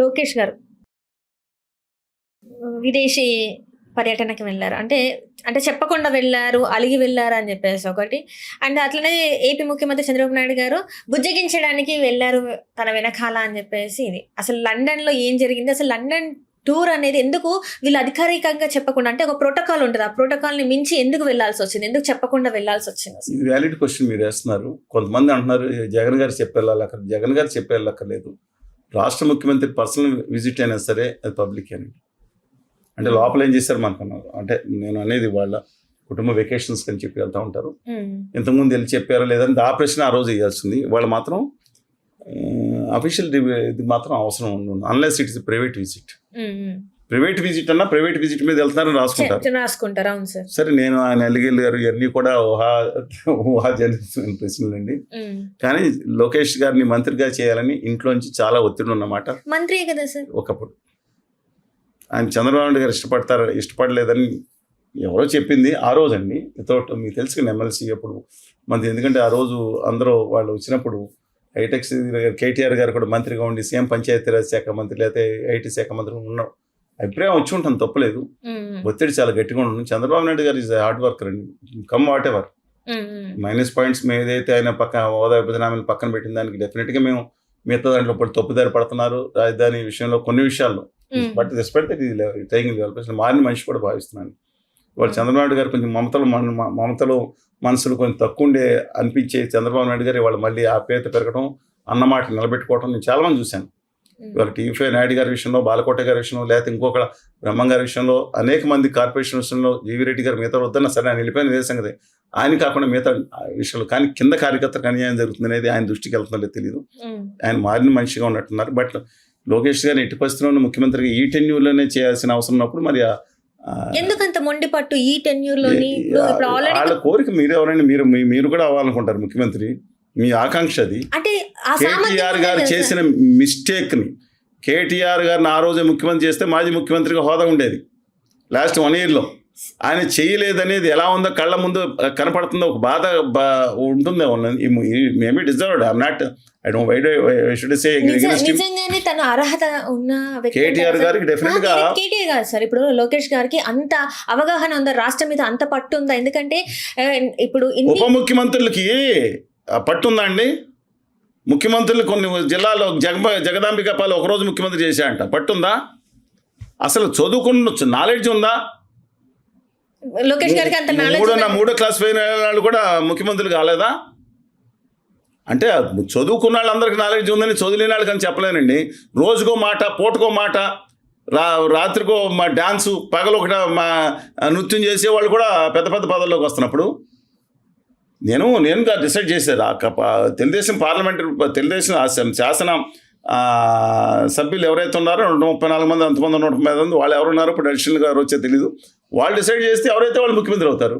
లోకేష్ గారు విదేశీ పర్యటనకి వెళ్లారు. అంటే అంటే చెప్పకుండా వెళ్లారు, అలిగి వెళ్లారు అని చెప్పేసి ఒకటి. అండ్ అట్లనే ఏపీ ముఖ్యమంత్రి చంద్రబాబు నాయుడు గారు బుజ్జగించడానికి వెళ్లారు తన వెనకాల అని చెప్పేసి ఇది. అసలు లండన్‌లో ఏం జరిగింది? అసలు లండన్ టూర్ అనేది ఎందుకు వీళ్ళు అధికారికంగా చెప్పకుండా, అంటే ఒక ప్రోటోకాల్ ఉంటది. ఆ ప్రోటోకాల్‌ని మించి ఎందుకు వెళ్లాల్సొచ్చింది? ఎందుకు చెప్పకుండా వెళ్లాల్సొచ్చింది అసలు? ఇది వ్యాలిడ్ క్వశ్చన్ మీరేస్తున్నారు. కొంతమంది అంటున్నారు జగన్ గారు చెప్పెళ్ళాలి, జగన్ గారు చెప్పెళ్ళక్కర్లేదు. రాష్ట్ర ముఖ్యమంత్రి పర్సనల్ విజిట్ అయినా సరే అది పబ్లిక్ అని. అంటే లోపల ఏం చేశారు మనకున్నారు. అంటే నేను అనేది వాళ్ళ కుటుంబ వెకేషన్స్ అని చెప్పి వెళ్తూ ఉంటారు. ఇంతకుముందు వెళ్ళి చెప్పారా లేదని ఆ ప్రశ్న ఆ రోజు వేయాల్సింది. వాళ్ళు మాత్రం అఫీషియల్ ఇది మాత్రం అవసరం ఉండదు, unless it's private visit. Private visit అన్నా ప్రైవేట్ విజిట్ మీద వెళ్తున్నారని రాసుకుంటారు. అవును సార్. సరే, నేను ఆయన ఎలిగేల్ గారు ఇవన్నీ కూడా ఊహాజనిత ప్రశ్నలండి. కానీ లోకేష్ గారిని మంత్రిగా చేయాలని ఇంట్లోంచి చాలా ఒత్తిడి ఉన్నమాట. మంత్రి కదా సార్ ఒకప్పుడు. ఆయన చంద్రబాబు నాయుడు గారు ఇష్టపడలేదని ఎవరో చెప్పింది ఆ రోజు అండి. వితౌట్ మీకు తెలుసు కదా ఎమ్మెల్సీ అప్పుడు మంత్రి. ఎందుకంటే ఆ రోజు అందరూ వాళ్ళు వచ్చినప్పుడు హైటెక్స్ కేటీఆర్ గారు కూడా మంత్రిగా ఉండి సీఎం పంచాయతీరాజ్ శాఖ మంత్రి లేకపోతే ఐటీ శాఖ మంత్రి ఉన్న అభిప్రాయం వచ్చి ఉంటాను, తప్పలేదు. ఒత్తిడి చాలా గట్టిగా ఉంటుంది. చంద్రబాబు నాయుడు గారు ఈజ్ హార్డ్ వర్కర్ అండి. Come what ever minus points ఏదైతే ఆయన హోదా విభజన పక్కన పెట్టిన దానికి డెఫినెట్గా మేము మిగతా దాంట్లో తప్పుదారి పడుతున్నారు రాజధాని విషయంలో కొన్ని విషయాల్లో. బట్ రెస్పెక్ట్ టేకింగ్ మారిన మనిషి కూడా భావిస్తున్నాను. వాళ్ళు చంద్రబాబు నాయుడు గారు కొంచెం మమతలు మనసులు కొంచెం తక్కువ ఉండే అనిపించే చంద్రబాబు నాయుడు గారు వాళ్ళు మళ్ళీ ఆప్యాయత పెరగడం, అన్నమాట నిలబెట్టుకోవడం నేను చాలామంది చూశాను. ఇవాళ టీవీ నాయుడు గారి విషయంలో, బాలకోట గారి విషయంలో, లేకపోతే ఇంకొక బ్రహ్మం గారి విషయంలో, అనేక మంది కార్పొరేషన్ విషయంలో, జీవిరెడ్డి గారు మిగతా వద్దన్న సరే ఆయన వెళ్ళిపోయిన ఇదే సంగతి. ఆయన కాకుండా మిగతా విషయంలో కానీ కింద కార్యకర్తలకు అన్యాయం జరుగుతుంది అనేది ఆయన దృష్టికి వెళ్తుందో తెలియదు. ఆయన మారిన మనిషిగా ఉన్నట్టున్నారు. బట్ లోకేష్ గారిని ఎట్టి పరిస్థితుల్లో ముఖ్యమంత్రిగా ఈ టెన్యూర్లోనే చేయాల్సిన అవసరం ఉన్నప్పుడు మరి ఎందుకంత మొండి పట్టు ఈ టెన్యూర్లోని? వాళ్ళ కోరిక మీరెవరైనా మీరు కూడా అవ్వాలనుకుంటారు ముఖ్యమంత్రి, మీ ఆకాంక్ష అది. అంటే కేటీఆర్ గారు చేసిన మిస్టేక్ని, కేటీఆర్ గారిని ఆ రోజే ముఖ్యమంత్రి చేస్తే మాజీ ముఖ్యమంత్రిగా హోదా ఉండేది లాస్ట్ 1 yearలో. ఆయన చేయలేదనేది ఎలా ఉందో కళ్ళ ముందు కనపడుతుందో ఒక బాధ ఉంటుందే. Maybe deserved. I'm not I don't why should say నిజంగానే తన అర్హత ఉన్న వ్యక్తి కేటీఆర్ గారికి డెఫినెట్ గా. కేటీఆర్ గారు సార్, ఇప్పుడు లోకేష్ గారికి అంత అవగాహన ఉందా, రాష్ట్రం మీద అంత పట్టు ఉందా? ఎందుకంటే ఇప్పుడు ఉప ముఖ్యమంత్రులకి పట్టుందా అండి? ముఖ్యమంత్రులు కొన్ని జిల్లాలో జగదాంబిక పాలు ఒకరోజు ముఖ్యమంత్రి చేశాయంట, పట్టుందా? అసలు చదువుకున్న నాలెడ్జ్ ఉందా? లోకేష్ గారికి అంత మూడో క్లాస్ పోయిన వాళ్ళు కూడా ముఖ్యమంత్రులు కాలేదా? అంటే చదువుకున్న వాళ్ళందరికీ నాలెడ్జ్ ఉందని చదువులేని వాళ్ళకి అని చెప్పలేనండి. రోజుకో మాట, పూటకో మాట, రాత్రికో మా డ్యాన్సు, పగలొకట మా నృత్యం చేసేవాళ్ళు కూడా పెద్ద పెద్ద పదవుల్లోకి వస్తున్నప్పుడు నేను డిసైడ్ చేశారు. తెలుగుదేశం తెలుగుదేశం శాసన సభ్యులు ఎవరైతే ఉన్నారో 134 మంది, అంతమంది 130 మంది, వాళ్ళు ఎవరున్నారో ఇప్పుడు అడిషనల్ గారు వచ్చే తెలీదు. వాళ్ళు డిసైడ్ చేస్తే ఎవరైతే వాళ్ళు ముఖ్యమంత్రి అవుతారు.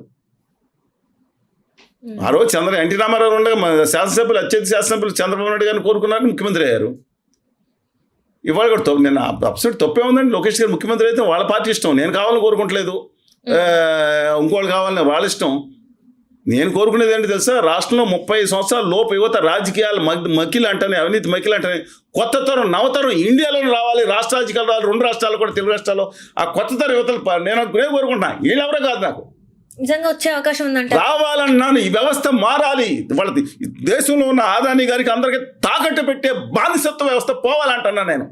ఆ రోజు ఎన్టీ రామారావు ఉండగా శాసనసభ్యులు, అత్యధిక శాసనసభ్యులు చంద్రబాబు నాయుడు గారిని కోరుకున్నారు, ముఖ్యమంత్రి అయ్యారు. ఇవాళ కూడా నేను అబ్సల్యూట్ తప్పే ఉందండి. లోకేష్ గారు ముఖ్యమంత్రి అయితే వాళ్ళ పార్టీ ఇష్టం, నేను కావాలని కోరుకుంటలేదు. ఇంకోళ్ళు కావాలని వాళ్ళ ఇష్టం. నేను కోరుకునేది ఏంటి తెలుసా? రాష్ట్రంలో 30 సంవత్సరాల లోపు యువత రాజకీయాలు మకిలు అంటానే, అవినీతి మకిలు అంటానే, కొత్త తరం నవతరం ఇండియాలోనే రావాలి. రాష్ట్ర రాజకీయాలు రావాలి, 2 రాష్ట్రాలు కూడా, తెలుగు రాష్ట్రాల్లో ఆ కొత్త తరం యువతలు నేను కోరుకుంటున్నా. వీళ్ళెవరో కాదు, నాకు నిజంగా వచ్చే అవకాశం ఉందంటే రావాలన్నాను. ఈ వ్యవస్థ మారాలి. వాళ్ళది దేశంలో ఉన్న ఆదాని గారికి అందరికీ తాకట్టు పెట్టే బానిసత్వ వ్యవస్థ పోవాలంటున్నా నేను.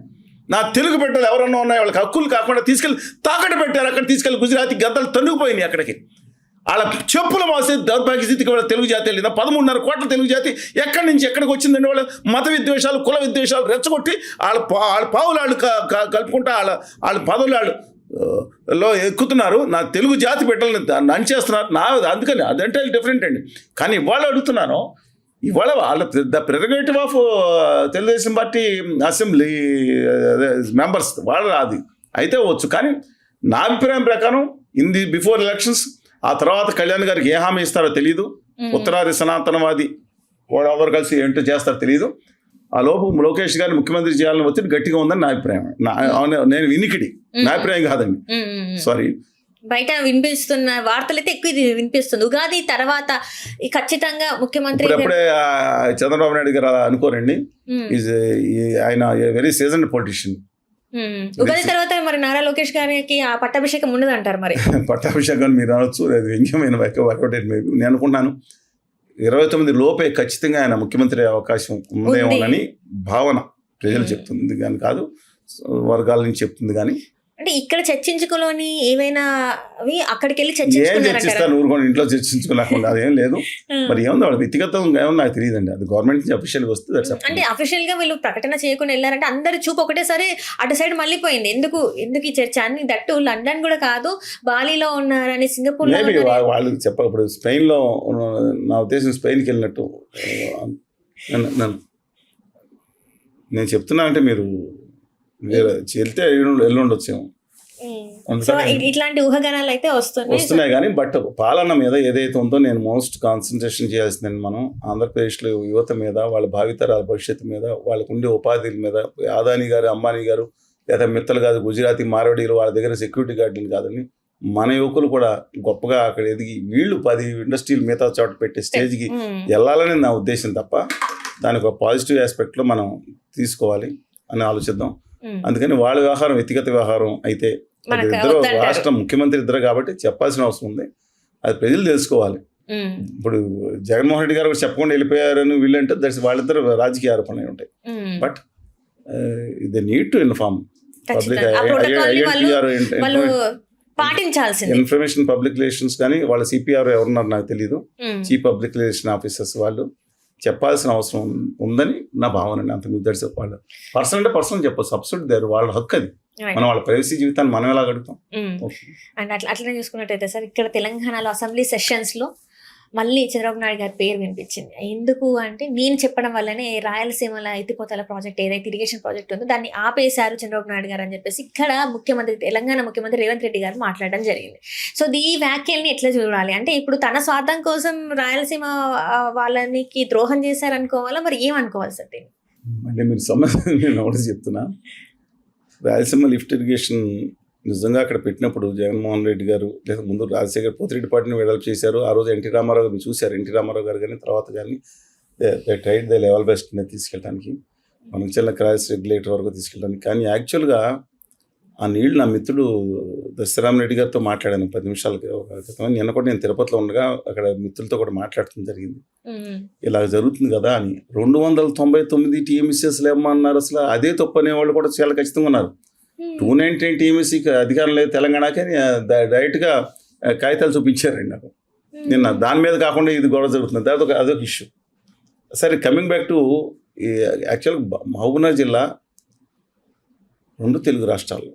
నా తెలుగు బిడ్డలు ఎవరన్నా ఉన్నాయి, వాళ్ళకి హక్కులు కాకుండా తీసుకెళ్ళి తాకట్టు పెట్టారు. అక్కడ తీసుకెళ్ళి గుజరాతీ గద్దలు తన్నుకుపోయినాయి. అక్కడికి వాళ్ళ చెప్పులు మోసే దౌర్భాగ్య స్థితికి వాళ్ళ తెలుగు జాతి వెళ్ళిందా? 13.5 కోట్ల తెలుగు జాతి ఎక్కడి నుంచి ఎక్కడికి వచ్చిందండి? వాళ్ళ మత విద్వేషాలు, కుల విద్వేషాలు రెచ్చగొట్టి వాళ్ళ పావులాళ్ళు కలుపుకుంటా వాళ్ళ పదవులాళ్ళు లో ఎక్కుతున్నారు. నా తెలుగు జాతి బిడ్డలని నంచేస్తున్నారు. అందుకని అదంటే డిఫరెంట్ అండి. కానీ ఇవాళ అడుగుతున్నాను, ఇవాళ వాళ్ళ the prerogative of Telugu Desam party assembly members వాళ్ళ అది అయితే వచ్చు. కానీ నా అభిప్రాయం ప్రకారం బిఫోర్ ఎలక్షన్స్, ఆ తర్వాత కళ్యాణ్ గారికి ఏ హామీ ఇస్తారో తెలియదు. ఉత్తరాది సనాతనవాది వాడు ఎవరు కలిసి ఏంటో చేస్తారో తెలియదు. ఆ లోపు లోకేష్ గారిని ముఖ్యమంత్రి చేయాలని ఒత్తిడి గట్టిగా ఉందని నా అభిప్రాయం. నేను వినికిడి, నా అభిప్రాయం కాదండి, సారీ. బయట వినిపిస్తున్న వార్తలైతే ఎక్కువ వినిపిస్తుంది. ఉగాది తర్వాత ఖచ్చితంగా ముఖ్యమంత్రి ఇప్పుడే చంద్రబాబు నాయుడు గారు అలా అనుకోరండి. ఆయన వెరీ సీజన్డ్ పొలిటీషియన్. ఉగాది తర్వాత మరి నారా లోకేష్ గారికి ఆ పట్టాభిషేకం ఉండదు అంటారు మరి. పట్టాభిషేకం మీరు అనొచ్చు, అది వ్యంగ్యమైన వర్కౌట్ మేబీ. నేను అనుకుంటున్నాను 29 లోపే ఖచ్చితంగా ఆయన ముఖ్యమంత్రి అయ్యే అవకాశం ఉందేమోనని భావన ప్రజలు చెప్తుంది కానీ కాదు, వర్గాల నుంచి చెప్తుంది. కానీ అంటే ఇక్కడ చర్చించుకోని ఏవైనా అవి అక్కడికి వెళ్ళి ఏం చర్చిస్తాను, ఊరుకొని ఇంట్లో చర్చించుకోలేకుండా అదేం లేదు. మరి ఏముంది వాళ్ళ వ్యక్తిగతం ఏమో నాకు తెలియదండి, అది గవర్నమెంట్ నుంచి అఫీషియల్గా వస్తుంది. అంటే అఫీషియల్ గా వీళ్ళు ప్రకటన చేయకుండా వెళ్ళారంటే అందరి చూపు ఒకటేసారి అటు సైడ్ మళ్ళీపోయింది. ఎందుకు ఈ చర్చ అని, దట్టు లండన్ కూడా కాదు, బాలీలో ఉన్నారని, సింగపూర్ లో మేబీ వాళ్ళు చెప్పాలి. ఇప్పుడు స్పెయిన్లో నా ఉద్దేశం స్పెయిన్కి వెళ్ళినట్టు నేను చెప్తున్నా, అంటే మీరు వెళ్తే వెళ్ళుండొచ్చేమో. ఇట్లాంటి ఊహాగానాలు అయితే వస్తున్నాయి కానీ బట్ పాలన మీద ఏదైతే ఉందో నేను మోస్ట్ కాన్సన్ట్రేషన్ చేయాల్సిందండి. మనం ఆంధ్రప్రదేశ్లో యువత మీద, వాళ్ళ భావితరాల భవిష్యత్తు మీద, వాళ్ళకు ఉండే ఉపాధిల మీద, అదానీ గారు, అంబానీ గారు లేదా మిత్తలు కాదు, గుజరాతీ మార్వాడీలు వాళ్ళ దగ్గర సెక్యూరిటీ గార్డులు కాదని మన యువకులు కూడా గొప్పగా అక్కడ ఎదిగి వీళ్ళు 10 ఇండస్ట్రీలు మిగతా చోట పెట్టే స్టేజ్కి వెళ్ళాలని నా ఉద్దేశం తప్ప దానికి ఒక పాజిటివ్ ఆస్పెక్ట్లో మనం తీసుకోవాలి అని ఆలోచిద్దాం. అందుకని వాళ్ళ వ్యవహారం వ్యక్తిగత వ్యవహారం అయితే ఇద్దరు రాష్ట్ర ముఖ్యమంత్రి ఇద్దరు కాబట్టి చెప్పాల్సిన అవసరం ఉంది, అది ప్రజలు తెలుసుకోవాలి. ఇప్పుడు జగన్మోహన్ రెడ్డి గారు చెప్పకుండా వెళ్ళిపోయారని వీళ్ళంటే వాళ్ళిద్దరు రాజకీయ ఆరోపణలు ఉంటాయి. But they need to inform public, information public relations కానీ వాళ్ళ సిపిఆర్ ఎవరున్నారు నాకు తెలియదు, చీఫ్ పబ్లిక్ రిలేషన్ ఆఫీసర్స్ వాళ్ళు చెప్పాల్సిన అవసరం ఉందని నా భావన అండి. అంత మీకు తెలిసే వాళ్ళు పర్సన్ అంటే పర్సన్ చెప్పచ్చు, సబ్సిడీ దారు వాళ్ళ హక్కు అది. మనం వాళ్ళ ప్రైవసీ జీవితాన్ని మనం ఎలా గడుపుతాం. అండ్ అట్లనే చూసుకున్నట్టయితే సార్, ఇక్కడ తెలంగాణలో అసెంబ్లీ సెషన్స్ లో మళ్ళీ చంద్రబాబు నాయుడు గారి పేరు వినిపించింది. ఎందుకు అంటే నేను చెప్పడం వల్లనే రాయలసీమల ఎత్తిపోతల ప్రాజెక్ట్ ఏదైతే ఇరిగేషన్ ప్రాజెక్ట్ ఉందో దాన్ని ఆపేశారు చంద్రబాబు నాయుడు గారు అని చెప్పేసి ఇక్కడ తెలంగాణ ముఖ్యమంత్రి రేవంత్ రెడ్డి గారు మాట్లాడడం జరిగింది. సో ఈ వ్యాఖ్యల్ని ఎట్లా చూడాలి అంటే, ఇప్పుడు తన స్వార్థం కోసం రాయలసీమ వాళ్ళకి ద్రోహం చేశారనుకోవాలా, మరి ఏమనుకోవాలి సార్ దీన్ని? అంటే మీరు సమస్య నేను ఒకటి చెప్తున్నా, రాయలసీమ లిఫ్ట్ ఇరిగేషన్ నిజంగా అక్కడ పెట్టినప్పుడు జగన్మోహన్ రెడ్డి గారు లేదా ముందు రాజశేఖర్ పోతిరెడ్డి పార్టీని వెడల్పు చేశారు. ఆ రోజు ఎన్టీ రామారావు గారిని చూశారు. ఎన్టీ రామారావు గారు కానీ తర్వాత కానీ ట్రైడ్ ద లెవెల్ బెస్ట్ మీద తీసుకెళ్ళడానికి, మనం చిన్న క్రాస్ రెగ్యులేటర్ వరకు తీసుకెళ్ళడానికి. కానీ యాక్చువల్గా ఆ నీళ్ళు నా మిత్రుడు దశరామరెడ్డి గారితో మాట్లాడాను 10 నిమిషాల క్రితం. నిన్న కూడా నేను తిరుపతిలో ఉండగా అక్కడ మిత్రులతో కూడా మాట్లాడటం జరిగింది. ఇలా జరుగుతుంది కదా అని. 299 టీఎంసీఎస్ లేమన్నారు. అసలు అదే తప్పు అనేవాళ్ళు కూడా చాలా ఖచ్చితంగా ఉన్నారు. 299 టీఎంసీకి అధికారం లేదు తెలంగాణకి అని డైరెక్ట్గా కాగితాలు చూపించారండి నాకు నిన్న. దాని మీద కాకుండా ఇది గొడవ జరుగుతుంది, అదొక ఇష్యూ. సరే, కమింగ్ బ్యాక్ టు యాక్చువల్గా మహబూబ్నగర్ జిల్లా 2 తెలుగు రాష్ట్రాలు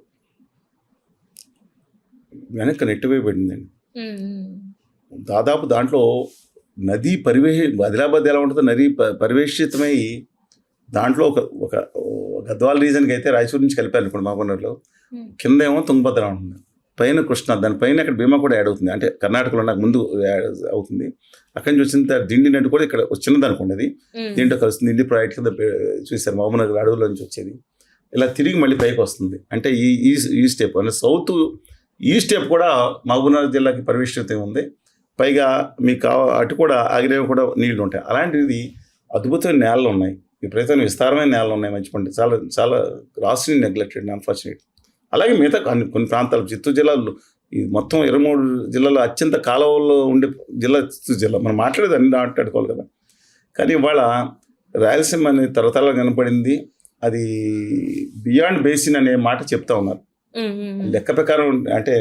వెనక్కి నెట్టివేయబడిందండి. దాదాపు దాంట్లో నదీ ఆదిలాబాద్ ఎలా ఉంటుందో నదీ పరివేషితమై దాంట్లో ఒక గద్వాల రీజన్కి అయితే రాయచూరు నుంచి కలిపారు ఇప్పుడు మహబూబ్నగర్లో. కింద ఏమో తుంగభద్ర ఉంటుంది, పైన కృష్ణ, దానిపైన అక్కడ భీమా కూడా యాడ్ అవుతుంది. అంటే కర్ణాటకలో నాకు ముందు యాడ్ అవుతుంది. అక్కడి నుంచి వచ్చిన దిండి నది కూడా ఇక్కడ చిన్నది అనుకోండి, అది దీంట్లో కలుస్తుంది. దిండి ప్రాజెక్ట్ కింద చూశారు, మహబూబ్నగర్ అడవుల నుంచి వచ్చేది ఇలా తిరిగి మళ్ళీ పైకి వస్తుంది. అంటే ఈ స్టెప్ అంటే సౌత్ ఈ స్టెప్ కూడా మహబూబ్నగర్ జిల్లాకి పరివేష్టితం ఉంది. పైగా మీకు అటు కూడా ఆగ్నేయం కూడా నీళ్లు ఉంటాయి. అలాంటిది అద్భుతమైన నేలలు ఉన్నాయి, విపరీతమైన విస్తారమైన నేలలు ఉన్నాయి. మంచి పంట చాలా చాలా రాష్ట్రీ నెగ్లెక్టెడ్ అన్ఫార్చునేట్. అలాగే మిగతా కొన్ని ప్రాంతాలు చిత్తూరు జిల్లాలో ఈ మొత్తం 23 జిల్లాలో అత్యంత కాలువల్లో ఉండే జిల్లా చిత్తూరు జిల్లా. మనం మాట్లాడేది అన్ని మాట్లాడుకోవాలి కదా. కానీ ఇవాళ రాయలసీమ అనేది తరతరాలు కనపడింది. అది బియాండ్ బేసిన్ అనే మాట చెప్తా ఉన్నారు. లెక్క ప్రకారం అంటే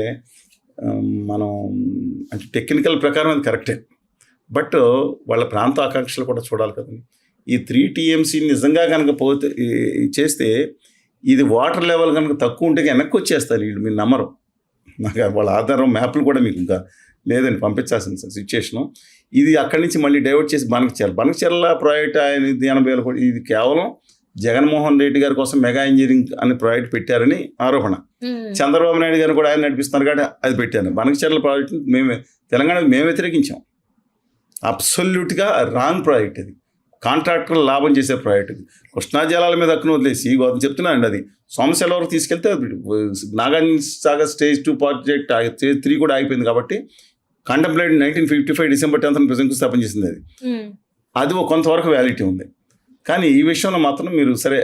మనం అంటే టెక్నికల్ ప్రకారం అది కరెక్టే, బట్ వాళ్ళ ప్రాంత ఆకాంక్షలు కూడా చూడాలి కదండి. ఈ 3 TMC నిజంగా కనుక పోతే చేస్తే ఇది వాటర్ లెవెల్ కనుక తక్కువ ఉంటే వెనక్కి వచ్చేస్తారు వీళ్ళు, మీరు నమ్మరు. నాకు వాళ్ళ ఆధారం మ్యాప్లు కూడా మీకు ఇంకా లేదని పంపించాల్సిన సిచ్యుయేషను. ఇది అక్కడి నుంచి మళ్ళీ డైవర్ట్ చేసి బనకచెర్ల ప్రాజెక్ట్ ఆయన 80,000 కోట్లు, ఇది కేవలం జగన్మోహన్ రెడ్డి గారి కోసం మెగా ఇంజనీరింగ్ అనే ప్రాజెక్ట్ పెట్టారని ఆరోపణ. చంద్రబాబు నాయుడు గారు కూడా ఆయన నడిపిస్తున్నారు కాబట్టి అది పెట్టారు. బనకచెర్ల ప్రాజెక్ట్ తెలంగాణ మేము వ్యతిరేకించాం. అబ్సల్యూట్గా రాంగ్ ప్రాజెక్ట్ అది. కాంట్రాక్టర్లు లాభం చేసే ప్రాజెక్ట్ ఇది. కృష్ణా జలాల మీద హక్కును వదిలేసి చెప్తున్నానండి, అది సోమశిల వరకు తీసుకెళ్తే Nagarjuna Sagar stage 2 project stage 3 కూడా ఆగిపోయింది కాబట్టి కంటెంప్లేట్ 1955 డిసెంబర్ 10th శంకుస్థాపన చేసింది. అది కొంతవరకు వ్యాలిటీ ఉంది. కానీ ఈ విషయంలో మాత్రం మీరు సరే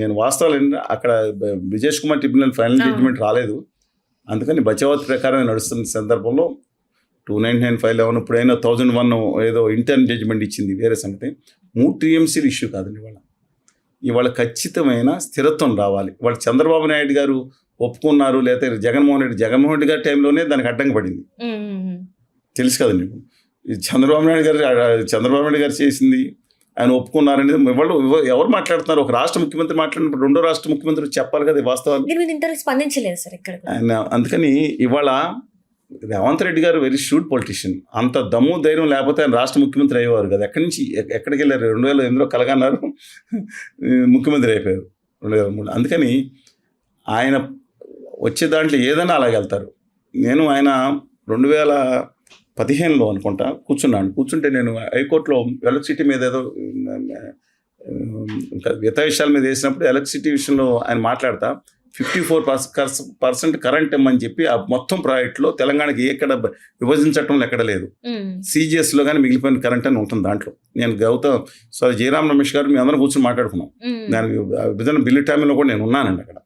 నేను వాస్తవాలు అక్కడ Brijesh Kumar tribunal final judgement రాలేదు, అందుకని బచావత్ ప్రకారం నడుస్తున్న సందర్భంలో 2995 ఫైల్ ఇప్పుడైనా 1001 ఏదో ఇంటర్న్ జడ్జిమెంట్ ఇచ్చింది వేరే సంగతి. 3 టీఎంసీలు ఇష్యూ కాదండి ఇవాళ ఖచ్చితమైన స్థిరత్వం రావాలి. వాళ్ళు చంద్రబాబు నాయుడు గారు ఒప్పుకున్నారు, లేకపోతే జగన్మోహన్ రెడ్డి గారి టైంలోనే దానికి అడ్డంకి పడింది, తెలుసు కదండి. చంద్రబాబు నాయుడు గారు చేసింది ఆయన ఒప్పుకున్నారనేది వాళ్ళు ఎవరు మాట్లాడుతున్నారు? ఒక రాష్ట్ర ముఖ్యమంత్రి మాట్లాడినప్పుడు రెండో రాష్ట్ర ముఖ్యమంత్రి చెప్పాలి కదా వాస్తవాలు. స్పందించలేదు సార్ ఇక్కడ. అందుకని ఇవాళ రేవంత్ రెడ్డి గారు వెరీ షూడ్ పొలిటీషియన్. అంత దమ్ము ధైర్యం లేకపోతే ఆయన రాష్ట్ర ముఖ్యమంత్రి అయ్యేవారు కదా. ఎక్కడికి వెళ్ళారు? 2008లో కలగన్నారు, ముఖ్యమంత్రి అయిపోయారు 2003. అందుకని ఆయన వచ్చే దాంట్లో ఏదైనా అలాగే వెళ్తారు. ఆయన 2015లో అనుకుంటా కూర్చుంటే నేను హైకోర్టులో ఎలక్ట్రిసిటీ మీద ఏదో ఇంకా ఇతర విషయాల మీద వేసినప్పుడు ఎలక్ట్రిసిటీ విషయంలో ఆయన మాట్లాడతా 54% కరెంట్ ఇమ్మని చెప్పి ఆ మొత్తం ప్రాజెక్టులో తెలంగాణకి ఎక్కడ విభజించటంలో ఎక్కడ లేదు. CGSలో కానీ మిగిలిపోయిన కరెంట్ అని ఉంటుంది దాంట్లో. నేను జయరామ్ రమేష్ గారు మీ అందరం కూర్చొని మాట్లాడుకున్నాం. దానికి విభజన బిల్లు టైంలో కూడా నేను ఉన్నానండి అక్కడ.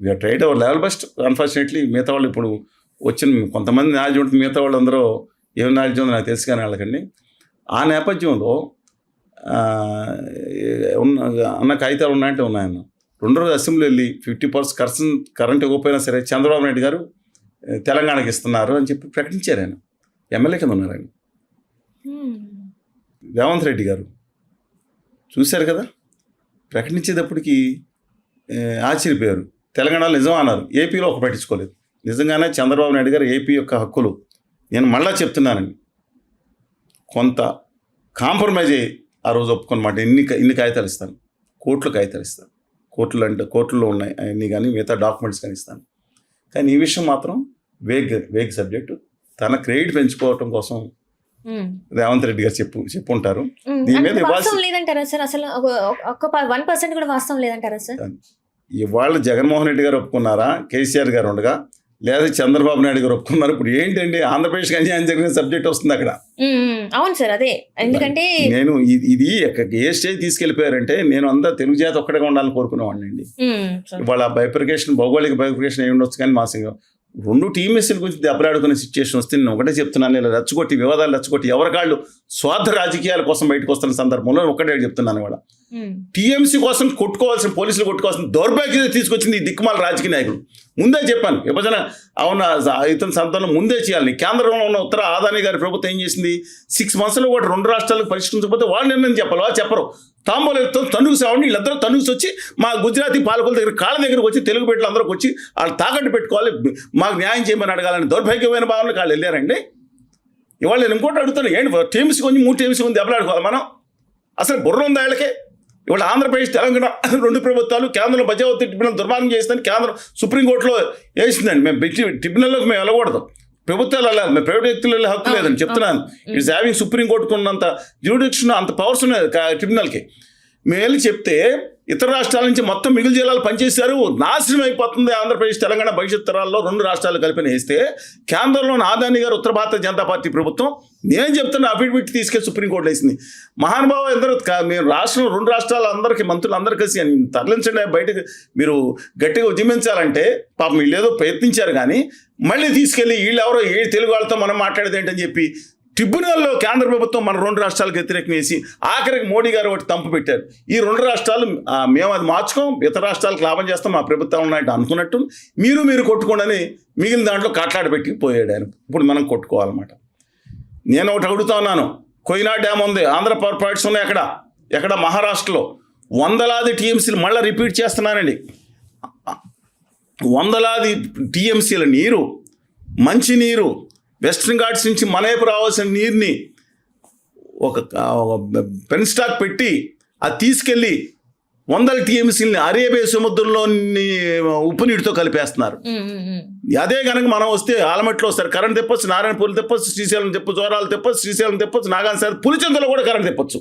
We're tried our level best. Unfortunately మిగతా వాళ్ళు ఇప్పుడు వచ్చిన కొంతమంది నాలెడ్జ్ ఉంటుంది, మిగతా వాళ్ళు అందరూ ఏం నాలెడ్జ్ ఉందో నాకు తెలుసు కానీ వాళ్ళకండి. ఆ నేపథ్యంలో అన్న కాగితాలు ఉన్నాయంటే ఉన్నాయన్న. 2 రోజు అసెంబ్లీ వెళ్ళి 50% కరెంట్ ఇవ్వకపోయినా సరే చంద్రబాబు నాయుడు గారు తెలంగాణకి ఇస్తున్నారు అని చెప్పి ప్రకటించారు. ఆయన ఎమ్మెల్యే కింద ఉన్నారు. ఆయన రేవంత్ రెడ్డి గారు చూశారు కదా, ప్రకటించేటప్పటికి ఆశ్చర్యపోయారు. తెలంగాణలో నిజం అన్నారు, ఏపీలో ఒక పట్టించుకోలేదు. నిజంగానే చంద్రబాబు నాయుడు గారు ఏపీ యొక్క హక్కులు, నేను మళ్ళా చెప్తున్నానండి, కొంత కాంప్రమైజ్ అయ్యి ఆ రోజు ఒప్పుకున్నమాట. ఇన్ని కాగితాలు ఇస్తాను, కోట్లు కాగితాలు ఇస్తాను, కోర్టులో ఉన్నాయి అన్నీ కానీ మిగతా డాక్యుమెంట్స్ కానీ ఇస్తాను. కానీ ఈ విషయం మాత్రం వేగ్ సబ్జెక్టు. తన క్రెడిట్ పెంచుకోవటం కోసం రేవంత్ రెడ్డి గారు చెప్పుంటారు. దీని మీద లేదంటారా సార్? అసలు 1% కూడా వాస్తవం లేదంటారా సార్? ఇవాళ జగన్మోహన్ రెడ్డి గారు ఒప్పుకున్నారా, కేసీఆర్ గారు ఉండగా, లేదా చంద్రబాబు నాయుడు గారు ఒప్పుకున్నారు? ఇప్పుడు ఏంటండి ఆంధ్రప్రదేశ్కి అన్యాయం జరిగిన సబ్జెక్ట్ వస్తుంది అక్కడ. అవును సార్, అదే. ఎందుకంటే నేను ఇది ఏ స్టేజ్ తీసుకెళ్ళిపోయారంటే, నేను అంతా తెలుగు జాతి ఒక్కడిగా ఉండాలని కోరుకునేవాడిని అండి. ఇవాళ భౌగోళిక బైఫర్కేషన్ ఏమి ఉండొచ్చు, కానీ మా సింగం 2 టీఎంసీల గురించి దెబ్బలాడుకునే సిచ్యువేషన్ వస్తే నేను ఒకటే చెప్తున్నాను, ఇలా వివాదాలు రెచ్చగొట్టి ఎవరికాళ్ళు స్వార్థ రాజకీయాల కోసం బయటకు వస్తున్న సందర్భంలో ఒకటే చెప్తున్నాను. ఇవాళ టీఎంసీ కోసం పోలీసులు కొట్టుకోవాల్సిన దౌర్భాగ్యత తీసుకొచ్చింది ఈ దిక్కుమాల రాజకీయ నాయకులు. ముందే చెప్పాను, విభజన ఇతని సందర్భంలో ముందే చేయాలని. కేంద్రంలో ఉన్న ఉత్తర ఆదాని గారి ప్రభుత్వం ఏం చేసింది? 6 monthsలో కూడా 2 రాష్ట్రాలకు పరిష్కరించకపోతే వాళ్ళు నిర్ణయం చెప్పాలి. వాళ్ళు చెప్పరు. తాంబూలతో తనుగు సావండి, వీళ్ళందరూ తనుగుసి వచ్చి మా గుజరాతీ పాలకుల దగ్గర కాళ్ళ దగ్గరకు వచ్చి తెలుగు బిడ్డలు అందరికి వచ్చి వాళ్ళు తాకట్టు పెట్టుకోవాలి, మాకు న్యాయం చేయమని అడగాలని దౌర్భాగ్యమైన భావనలు వాళ్ళు వెళ్ళారండి. ఇవాళ నేను ఇంకోటి అడుగుతాను, ఏంటి టీఎంసీ కొంచెం 3 టీఎంసీ ముందు దెబ్బలాడుకోవాలి మనం? అసలు బుర్ర ఉందా వీళ్ళకే? ఇవాళ ఆంధ్రప్రదేశ్ తెలంగాణ 2 ప్రభుత్వాలు కేంద్రంలో బచావత్ ట్రిబ్యునల్ దుర్మార్గం చేసిందని కేంద్రం సుప్రీంకోర్టులో వేసిందండి. మేము ట్రిబ్యునల్లోకి మేము వెళ్ళకూడదు, ప్రభుత్వాలు వెళ్ళాలి, మేము ప్రైవేట్ వ్యక్తులు వెళ్ళే హక్కు లేదని చెప్తున్నాను. ఇట్స్ హ్యావింగ్ సుప్రీంకోర్టుకు ఉన్నంత జ్యూడిక్షన్, అంత పవర్స్ ఉన్నాయి ట్రిబ్యునల్కి. మేము వెళ్ళి చెప్తే ఇతర రాష్ట్రాల నుంచి మొత్తం మిగిలిన జిల్లాలు పనిచేశారు, నాశనం అయిపోతుంది ఆంధ్రప్రదేశ్ తెలంగాణ భవిష్యత్ తరాల్లో 2 రాష్ట్రాలు కలిపిన వేస్తే కేంద్రంలోని ఆదాని గారు ఉత్తర భారత జనతా పార్టీ ప్రభుత్వం నేను చెప్తున్న అఫిడవిట్ తీసుకెళ్ళి సుప్రీంకోర్టులో వేసింది. మహానుభావ ఎందరూ మేము రాష్ట్రం 2 రాష్ట్రాల అందరికీ మంత్రులు అందరూ కలిసి తరలించండి బయటకు, మీరు గట్టిగా ఉద్యమించాలంటే పాపం వీళ్ళు ఏదో ప్రయత్నించారు, కానీ మళ్ళీ తీసుకెళ్ళి వీళ్ళెవరో తెలుగు వాళ్ళతో మనం మాట్లాడేది ఏంటని చెప్పి ట్రిబ్యునల్లో కేంద్ర ప్రభుత్వం మన 2 రాష్ట్రాలకు వ్యతిరేకం వేసి ఆఖరికి మోడీ గారు ఒకటి తంపు పెట్టారు. ఈ 2 రాష్ట్రాలు మేము అది మార్చుకోం, ఇతర రాష్ట్రాలకు లాభం చేస్తాం, మా ప్రభుత్వం ఉన్నట్టు అనుకున్నట్టు మీరు కొట్టుకోండి మిగిలిన దాంట్లో కాట్లాడబెట్టి పోయాడు ఆయన. ఇప్పుడు మనం కొట్టుకోవాలన్నమాట. నేను ఒకటి అడుగుతా ఉన్నాను, కొయినా డ్యామ్ ఉంది, ఆంధ్ర పవర్ ప్రాజెక్ట్స్ ఉన్నాయి ఎక్కడ మహారాష్ట్రలో వందలాది టీఎంసీలు, మళ్ళీ రిపీట్ చేస్తున్నానండి, వందలాది టీఎంసీల నీరు, మంచినీరు, వెస్ట్రన్ ఘాట్స్ నుంచి మనైపు రావాల్సిన నీరుని ఒక పెన్ స్టాక్ పెట్టి అది తీసుకెళ్ళి 100 టీఎంసీలని అరేబియా సముద్రంలోని ఉప్పు నీటితో కలిపేస్తున్నారు. అదే కనుక మనం వస్తే ఆలమట్లో వస్తారు, కరెంట్ తెప్పొచ్చు, నారాయణపూర్లు తెప్పొచ్చు, శ్రీశైలం తెప్పొచ్చు, జోరాలు తెప్పొచ్చు, శ్రీశైలం తెప్పొచ్చు, నాగాన్ సార్ పులిచెంతలో కూడా కరెంట్ తెప్పొచ్చు.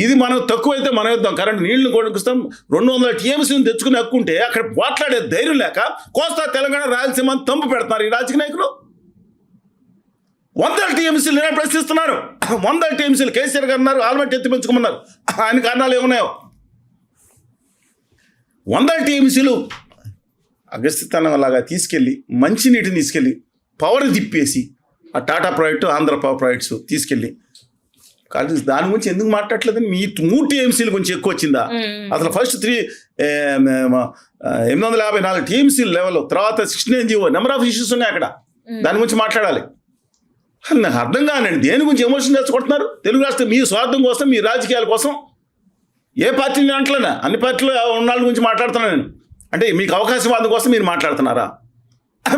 ఇది మనం తక్కువైతే మనం ఇద్దాం, కరెంట్ నీళ్లు కొనుక్కొస్తాం. 200 టీఎంసీని తెచ్చుకుని హక్కుంటే అక్కడ పోట్లాడే ధైర్యం లేక కోస్తా తెలంగాణ రాయలసీమ తంపు పెడుతున్నారు ఈ రాజకీయ నాయకులు. వందల టీఎంసీలు నేను ప్రశ్నిస్తున్నాను. 100 టీఎంసీలు కేసీఆర్ గారు అన్నారు, ఆల్మెంట్ ఎత్తి పెంచుకోమన్నారు. ఆయన కారణాలు ఏమున్నాయో 100 టీఎంసీలు అగస్త్యతనం లాగా తీసుకెళ్ళి మంచినీటిని తీసుకెళ్ళి పవర్ తిప్పేసి ఆ Tata project Andhra power projects తీసుకెళ్ళి కానీ దాని గురించి ఎందుకు మాట్లాడలేదని మీ 3 టీఎంసీల గురించి ఎక్కువ వచ్చిందా? అసలు ఫస్ట్ 854 టీఎంసీ లెవెల్, తర్వాత 69 జీవో, నెంబర్ ఆఫ్ ఇష్యూస్ ఉన్నాయి అక్కడ. దాని గురించి మాట్లాడాలి. నాకు అర్థం కానండి, దేని గురించి ఎమోషన్ తెచ్చుకుంటున్నారు? తెలుగు రాష్ట్రం మీ స్వార్థం కోసం, మీ రాజకీయాల కోసం. ఏ పార్టీని అంటలేనా, అన్ని పార్టీలు ఉన్న వాళ్ళ గురించి మాట్లాడుతున్నాను నేను. అంటే మీకు అవకాశవాదం కోసం మీరు మాట్లాడుతున్నారా?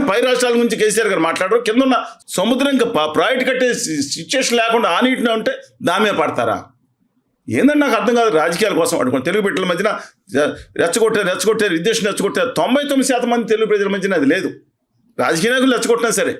పై రాష్ట్రాల గురించి కేసీఆర్ గారు మాట్లాడరు, కింద ఉన్న సముద్రం ఇంకా ప్రాజెక్ట్ కట్టే సిచ్యువేషన్ లేకుండా ఆ నీటిని ఉంటే దామే పడతారా? ఏందంటే నాకు అర్థం కాదు. రాజకీయాల కోసం అడుగుకోండి. తెలుగు బిడ్డల మధ్యన రెచ్చగొట్టారు, విద్వేషం రెచ్చగొట్టారు. 99% మంది తెలుగు ప్రజల మధ్యన అది లేదు. రాజకీయ నాయకులు రెచ్చగొట్టినా సరే